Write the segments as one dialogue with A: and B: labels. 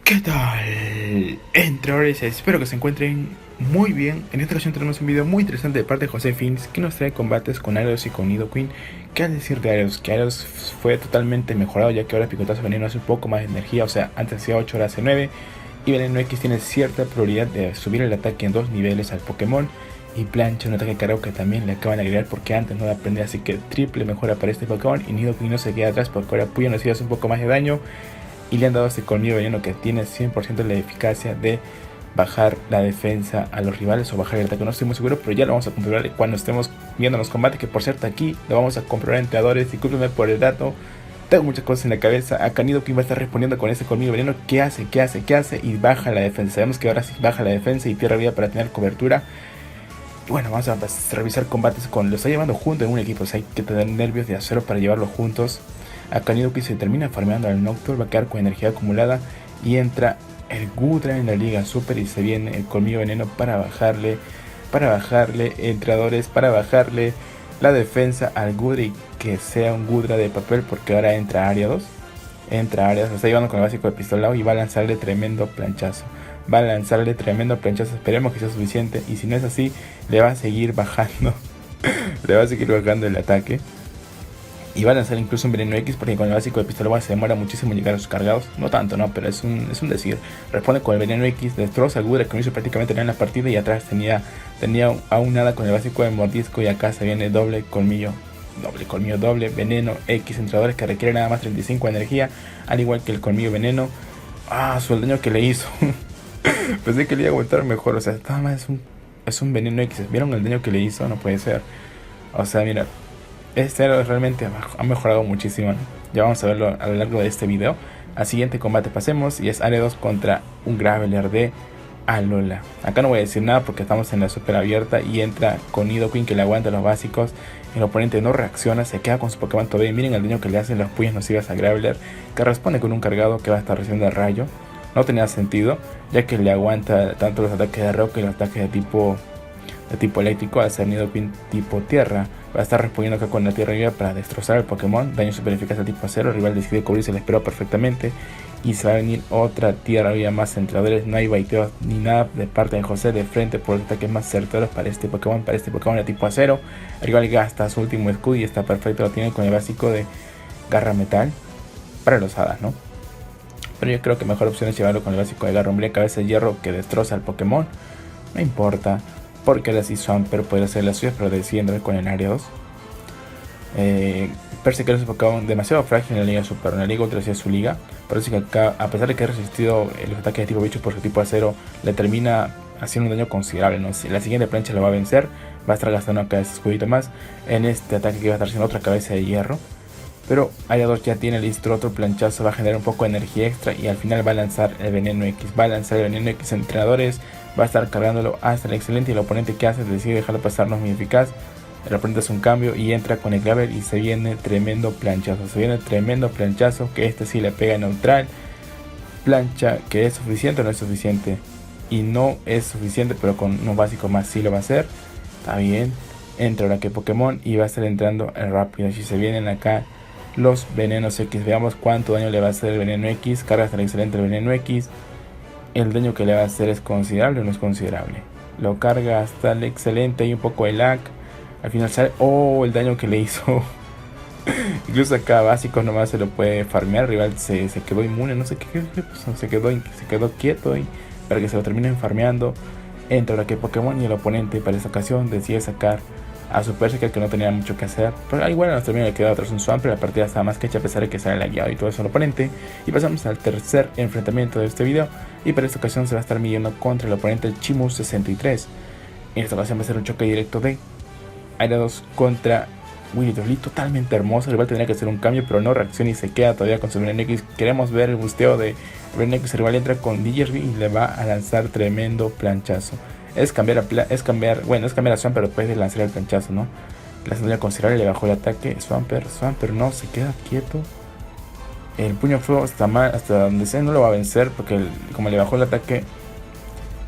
A: ¿Qué tal? Entrenadores, espero que se encuentren muy bien. En esta ocasión tenemos un video muy interesante de parte de José Fins que nos trae combates con Aeros y con Nidoqueen. ¿Qué al decir de Aeros? Que Aeros fue totalmente mejorado, ya que ahora Picotazo Veneno hace un poco más de energía, o sea, antes hacía 8, ahora hace 9. Y Veneno X tiene cierta prioridad de subir el ataque en 2 niveles al Pokémon. Y Plancha, un ataque cargado que también le acaban de agregar porque antes no lo aprendía, así que triple mejora para este Pokémon. Y Nidoqueen no se queda atrás porque ahora Puyo nos hace un poco más de daño. Y le han dado este colmillo veneno que tiene 100% de la eficacia de bajar la defensa a los rivales o bajar el ataque. No estoy muy seguro, pero ya lo vamos a comprobar cuando estemos viendo los combates, que por cierto aquí lo vamos a comprobar entre entrenadores. Discúlpenme por el dato, tengo muchas cosas en la cabeza. Acá Nidoqueen va a estar respondiendo con ese colmillo veneno. ¿Qué hace? Y baja la defensa. Sabemos que ahora sí baja la defensa y pierde vida para tener cobertura. Y bueno, vamos a revisar combates con... Lo está llevando juntos en un equipo, o sea, hay que tener nervios de acero para llevarlos juntos. Acá Nidoqueen se termina farmeando al Nocturne, va a quedar con energía acumulada y entra el Gudra en la Liga Super y se viene el colmillo veneno para bajarle entrenadores, para bajarle la defensa al Gudra y que sea un Gudra de papel, porque ahora entra Ariados, lo está llevando con el básico de pistolado y va a lanzarle tremendo planchazo. Esperemos que sea suficiente, y si no es así, le va a seguir bajando el ataque. Y va a lanzar incluso un veneno X, porque con el básico de pistola se demora muchísimo en llegar a sus cargados. No tanto, no, pero es un decir. Responde con el veneno X, destroza al Gudra que no hizo prácticamente nada en la partida. Y atrás tenía aún nada con el básico de mordisco. Y acá se viene doble veneno X, entrenadores que requiere nada más 35 de energía, al igual que el colmillo veneno. El daño que le hizo. Pensé que le iba a aguantar mejor, o sea, nada más es un veneno X. ¿Vieron el daño que le hizo? No puede ser. O sea, mira, este héroe realmente ha mejorado muchísimo, ¿no? Ya vamos a verlo a lo largo de este video. Al siguiente combate pasemos, y es Ariados contra un Graveler de Alola. Acá no voy a decir nada porque estamos en la super abierta y entra con Nidoqueen que le aguanta los básicos. El oponente no reacciona, se queda con su Pokémon todavía. Miren el daño que le hacen los puyos nocivas a Graveler, que responde con un cargado que va a estar recibiendo el rayo. No tenía sentido, ya que le aguanta tanto los ataques de roca y los ataques de tipo eléctrico. Al ser Nidoqueen tipo tierra, va a estar respondiendo acá con la tierra viva para destrozar el Pokémon. Daño super eficaz al tipo acero. El rival decide cubrirse, le esperó perfectamente. Y se va a venir otra tierra viva más entrenadores. No hay baiteos ni nada de parte de José, de frente por los ataques más certeros para este Pokémon de tipo acero. El rival gasta su último escudo y está perfecto, lo tiene con el básico de garra metal para los hadas, ¿no? Pero yo creo que mejor opción es llevarlo con el básico de garra hombre, cabeza de hierro, que destroza al Pokémon. No importa, porque ahora sí Swampert puede hacer las suyas, pero decidiendo con el Ariados. Perseguir es un Pokémon demasiado frágil en la Liga Super. En la Liga Ultra sí es su liga. Parece que acá, a pesar de que ha resistido los ataques de tipo bicho por su tipo acero, le termina haciendo un daño considerable, ¿no? Si la siguiente plancha lo va a vencer, va a estar gastando acá ese escudito más en este ataque, que va a estar haciendo otra cabeza de hierro. Pero Ariados ya tiene listo otro planchazo, va a generar un poco de energía extra y al final va a lanzar el veneno X. Entrenadores, va a estar cargándolo hasta el excelente, y el oponente que hace decide dejarlo pasar, no es muy eficaz. El oponente hace un cambio y entra con el Graveler y se viene tremendo planchazo. Que este sí le pega neutral. Plancha que es suficiente o no es suficiente. Y no es suficiente, pero con unos básicos más sí lo va a hacer. Está bien. Entra ahora que Pokémon y va a estar entrando el rápido. Si se vienen acá los venenos X, veamos cuánto daño le va a hacer el veneno X. Carga hasta el excelente el veneno X. El daño que le va a hacer es considerable o no es considerable. Lo carga hasta el excelente y un poco de lag. Al final sale, el daño que le hizo. Incluso acá básicos nomás se lo puede farmear. El rival se quedó inmune, no sé qué pasó. Se quedó quieto y para que se lo terminen farmeando. Entra ahora que Pokémon y el oponente para esta ocasión decide sacar a su Persicle, que no tenía mucho que hacer. Pero igual nos termina de quedar atrás un Swampert. La partida está más que hecha a pesar de que sale lagueado y todo eso el oponente. Y pasamos al tercer enfrentamiento de este video. Y para esta ocasión se va a estar midiendo contra el oponente Chimus 63. En esta ocasión va a ser un choque directo de Ariados contra Winnie, totalmente hermoso. El rival tendría que hacer un cambio, pero no reacciona y se queda todavía con su veneno X. Queremos ver el busteo de veneno X. El rival entra con Diggersby y le va a lanzar tremendo planchazo. Es cambiar a Swampert, pero después de lanzar el planchazo, ¿no? La sandía considerable, le bajó el ataque. Swampert no, se queda quieto. El puño de fuego hasta donde sea no lo va a vencer, porque como le bajó el ataque,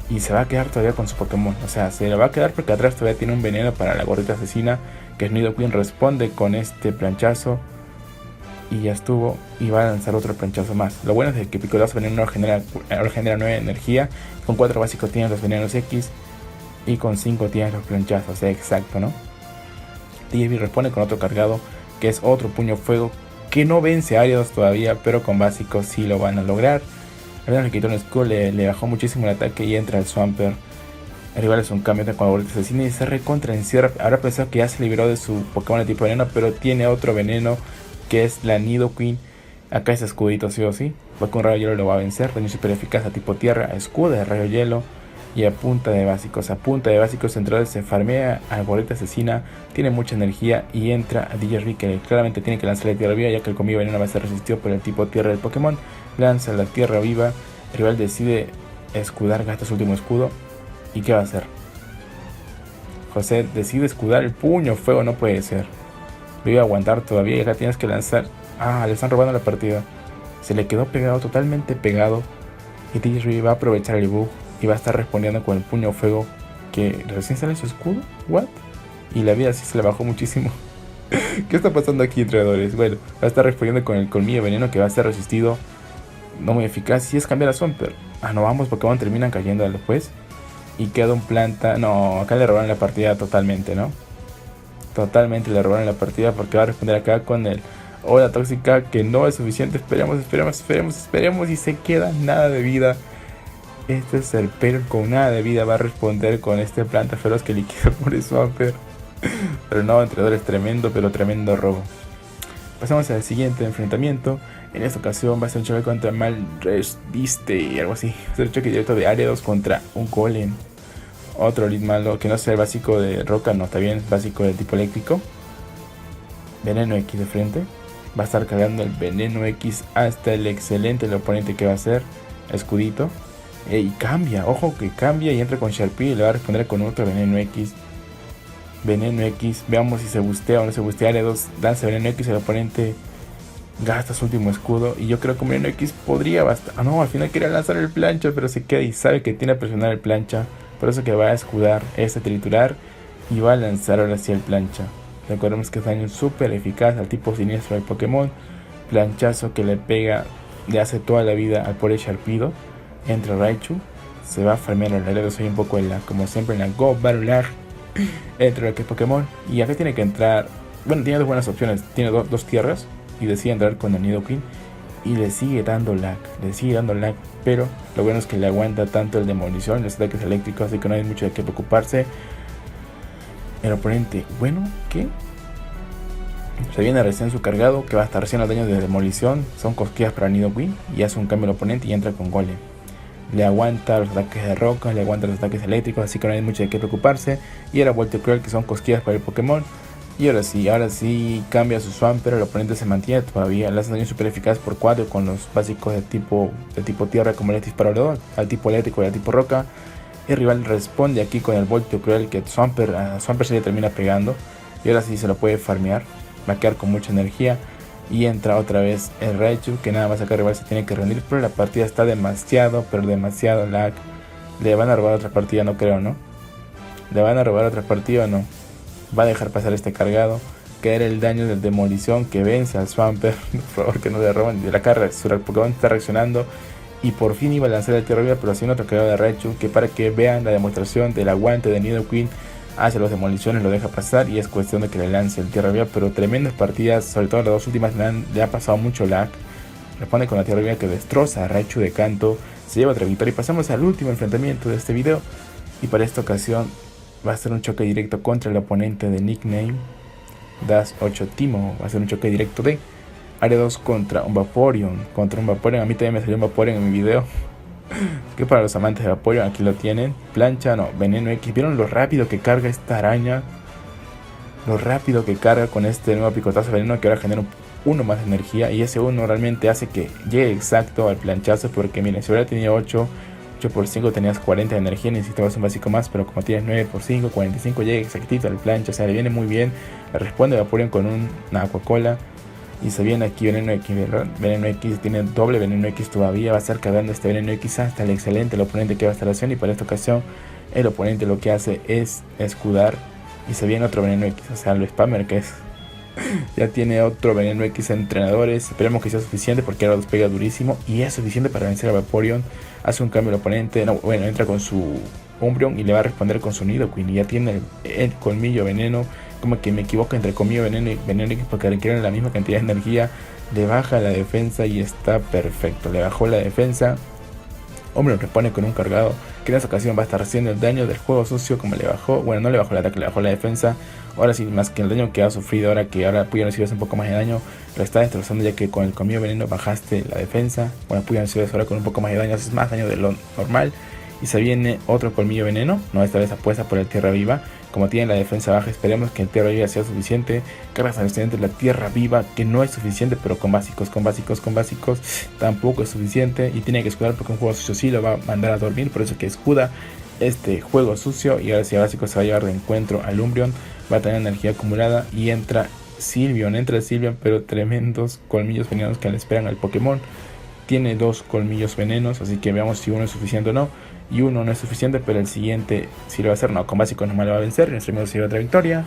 A: y se va a quedar todavía con su Pokémon. O sea, se le va a quedar porque atrás todavía tiene un veneno para la gorrita asesina, que es Nidoqueen. Responde con este planchazo. Y ya estuvo. Y va a lanzar otro planchazo más. Lo bueno es que Picolazo Veneno genera 9 energía. Con 4 básicos tienes los venenos X. Y con 5 tienes los planchazos. Exacto, ¿no? TJB responde con otro cargado. Que es otro puño fuego. Que no vence a Ariados todavía. Pero con básicos sí lo van a lograr. Al menos le quitó un Skull. Le bajó muchísimo el ataque. Y entra el Swampert. El rival es un cambio con la bolita asesina y se recontra encierra. Habrá pensado que ya se liberó de su Pokémon de tipo veneno, pero tiene otro veneno que es la Nidoqueen. Acá es escudito sí o sí. Va con rayo hielo, lo va a vencer. Daño super eficaz a tipo tierra, escudo de rayo hielo y a punta de básicos. A punta de básicos centrales se farmea a bolita asesina. Tiene mucha energía y entra a DJB, que claramente tiene que lanzar la tierra viva, ya que el comida veneno va a ser resistido por el tipo tierra del Pokémon. Lanza la tierra viva. El rival decide escudar, gasta su último escudo. ¿Y qué va a hacer? José decide escudar el puño fuego, no puede ser. Lo iba a aguantar todavía y acá tienes que lanzar. Ah, le están robando la partida. Se le quedó pegado, totalmente pegado. Y TJB va a aprovechar el bug y va a estar respondiendo con el puño fuego que recién sale su escudo. ¿What? Y la vida sí se le bajó muchísimo. ¿Qué está pasando aquí, entrenadores? Bueno, va a estar respondiendo con el colmillo veneno que va a ser resistido. No muy eficaz. Y es cambiar a Swampert. Ah, no, ambos Pokémon terminan cayendo después. Y queda un planta. No, acá le robaron la partida totalmente, ¿no? Totalmente le robaron la partida porque va a responder acá con el Ola tóxica, que no es suficiente. Esperemos y se queda nada de vida. Este Serpero con nada de vida va a responder con este planta feroz que liquida por el Swampert. Pero no, entrenadores, tremendo, pero tremendo robo. Pasamos al siguiente enfrentamiento. En esta ocasión va a ser un choque contra Malrexviste, algo así. Va a ser un choque directo de Ariados contra un Golem. Otro lead malo, que no sea el básico de roca, no, está bien, básico de tipo eléctrico. Veneno X de frente. Va a estar cargando el veneno X hasta el excelente el oponente que va a ser. Escudito. Y cambia, ojo que cambia y entra con Sharpie y le va a responder con otro veneno X. Veneno X, veamos si se bustea o no se bustea. Ariados lanza veneno X, el oponente gasta su último escudo. Y yo creo que un veneno X podría bastar. Ah, no, al final quería lanzar el plancha, pero se queda y sabe que tiene que presionar el plancha. Por eso que va a escudar este triturar y va a lanzar ahora sí el plancha. Recordemos que es daño súper eficaz al tipo siniestro del Pokémon. Planchazo que le pega, le hace toda la vida al pobre Sharpedo. Entra Raichu, se va a farmear el área. Soy un poco en la, como siempre, en la Go Battle Lag. Entra el que es Pokémon y acá tiene que entrar. Bueno, tiene dos buenas opciones. Tiene dos tierras y decide entrar con el Nidoqueen. Y le sigue dando lag, pero lo bueno es que le aguanta tanto el demolición y los ataques eléctricos, así que no hay mucho de qué preocuparse. El oponente, bueno, ¿qué? Se viene recién su cargado, que va a estar recién los daños de demolición, son cosquillas para Nidoqueen, y hace un cambio el oponente y entra con Golem. Le aguanta los ataques de roca, le aguanta los ataques eléctricos, así que no hay mucho de qué preocuparse. Y ahora vuelta cruel, que son cosquillas para el Pokémon. Y ahora sí cambia su Swampert, el oponente se mantiene todavía, le hace daño super eficaz por 4 con los básicos de tipo tierra como el disparador, al tipo eléctrico y al tipo roca. El rival responde aquí con el Volteo Cruel, que a Swampert se le termina pegando. Y ahora sí se lo puede farmear, va a quedar con mucha energía. Y entra otra vez el Raichu, que nada más acá el rival se tiene que rendir, pero la partida está demasiado lag. Le van a robar otra partida, no creo, ¿no? ¿Le van a robar otra partida o no? Va a dejar pasar este cargado, que era el daño de demolición que vence al Swampert. Por favor, que no le roben de la carga. Su Pokémon está reaccionando y por fin iba a lanzar el tierra viva, pero haciendo otro cargado de Raichu, que para que vean la demostración del aguante de Nidoqueen hace las demoliciones, lo deja pasar y es cuestión de que le lance el tierra viva. Pero tremendas partidas, sobre todo las dos últimas le ha pasado mucho lag. Responde con la tierra viva que destroza a Raichu de canto, se lleva otra victoria y pasamos al último enfrentamiento de este video. Y para esta ocasión va a ser un choque directo contra el oponente de nickname Das 8 Timo. Va a ser un choque directo de Ariados contra un Vaporeon. A mí también me salió un Vaporeon en mi video. Que para los amantes de Vaporeon, aquí lo tienen. Plancha, no, veneno X. ¿Vieron lo rápido que carga esta araña? Lo rápido que carga con este nuevo picotazo de veneno, que ahora genera uno más de energía. Y ese uno realmente hace que llegue exacto al planchazo. Porque miren, si hubiera tenido 8 por 5 tenías 40 de energía, necesitabas un básico más, pero como tienes 9 por 5, 45, llega exactito al plancha, o sea, le viene muy bien. Le responde Vaporeon con una Aquacola y se viene aquí Veneno X, ¿verdad? Veneno X, tiene doble Veneno X todavía, va a estar cargando este Veneno X hasta el excelente el oponente que va a estar haciendo. Y para esta ocasión el oponente lo que hace es escudar y se viene otro Veneno X, o sea, lo spammer que es. Ya tiene otro veneno X entrenadores. Esperemos que sea suficiente porque ahora los pega durísimo. Y es suficiente para vencer a Vaporeon. Hace un cambio el oponente. No, bueno, entra con su Umbreon y le va a responder con su Nidoqueen. Y ya tiene el colmillo veneno. Como que me equivoco entre colmillo veneno y veneno X porque requieren la misma cantidad de energía. Le baja la defensa y está perfecto. Le bajó la defensa. Hombre, responde con un cargado que en esta ocasión va a estar haciendo el daño del juego sucio como le bajó. Bueno, no le bajó el ataque, le bajó la defensa. Ahora sí, más que el daño que ha sufrido, ahora que ahora Puyo no un poco más de daño, lo está destrozando ya que con el colmillo veneno bajaste la defensa. Bueno, Puyo no ahora con un poco más de daño, haces más daño de lo normal. Y se viene otro colmillo veneno, no, esta vez apuesta por el tierra viva. Como tiene la defensa baja, esperemos que el tierra viva sea suficiente. Cargas al estudiante de la tierra viva, que no es suficiente, pero con básicos tampoco es suficiente. Y tiene que escudar porque un juego sucio sí lo va a mandar a dormir, por eso que escuda este juego sucio. Y ahora si a básicos se va a llevar de encuentro al Umbreon, va a tener energía acumulada y entra Sylveon, pero tremendos colmillos venenos que le esperan al Pokémon. Tiene dos colmillos venenos, así que veamos si uno es suficiente o no. Y uno no es suficiente, pero el siguiente sí lo va a hacer. No, con básicos no me lo va a vencer. Y nuestro amigo se lleva otra victoria.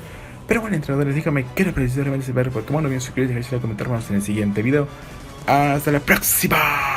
A: Pero bueno, entrenadores, díganme qué les pareció realmente ese ver Pokémon. No olviden suscribirse y comentar más en el siguiente video. Hasta la próxima.